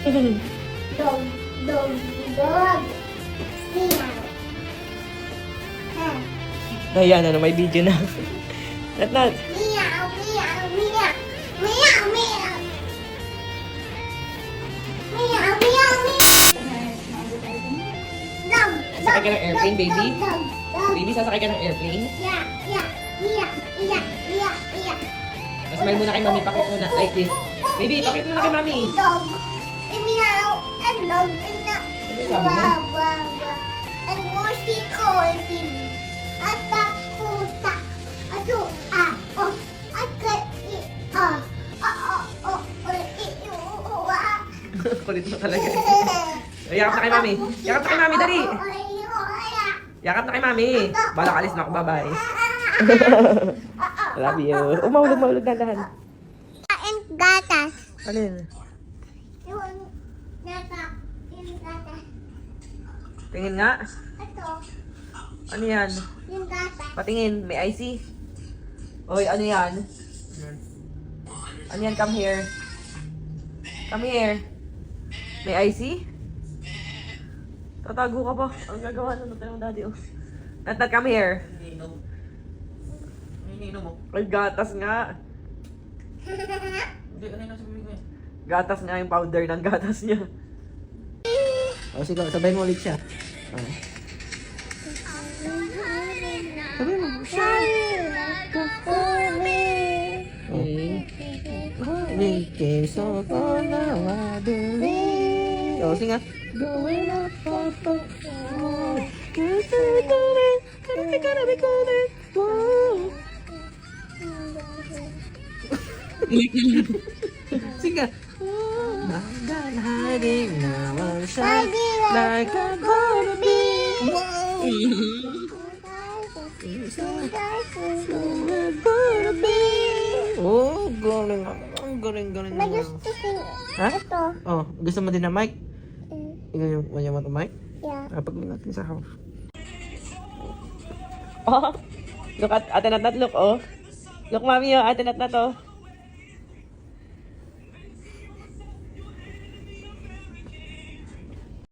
Dog, dog, dog. Meow. Ayan, ano, may video na. Nat. Meow, meow, meow. Meow, meow. Meow, meow, meow. Dog, Sasakay ka ng airplane, dog, baby? dog, dog. Baby, sasakay ka ng airplane? Yeah, yeah, yeah, yeah, yeah, yeah. Smile muna kay mami, pakit muna. Like this. Baby, pakit muna kay mami. Dog. Meow, and dog, and dog. Ano sabi mo? Wow, wow, wow. And mushy cold. At the puta. Ato, oh. At Kulit mo talaga. Yakap na kay mami. Yakap na kay mami, dali. Yakap na kay mami. Bala kalis na ako, bye-bye. Love you. Mahulog na dahan. And gatas. Alin? Yung gatas. Yung gatas. Tingin nga. Ito. Ano yan? Yung gatas. Patingin, may IC. Oy, ano yan? Ano yan? Come here. Come here. May IC? Tatago ka pa. Ang gagawa na natin ng daddy, oh. Nat, come here. Iniinom mo? Ay, gatas nga. Hindi, ano yung nasa bibig mo yan? Gatas nga yung powder ng gatas niya. O, sige, sabay mo ulit siya. Sabay mo. Queso con agua dulce. O, sige nga. Going up for sige. Hanggang haging naman siya like a butterbean. Oh, galing. Ang galing-galing May naman. gusto ko. Ha? Ito. Oh, gusto mo din ng mic? Ikaw yung mo mic? Yeah. Pag natin sa house. Oh, look at Ate Nat, look, oh. Look, mami, oh, Ate Nat to.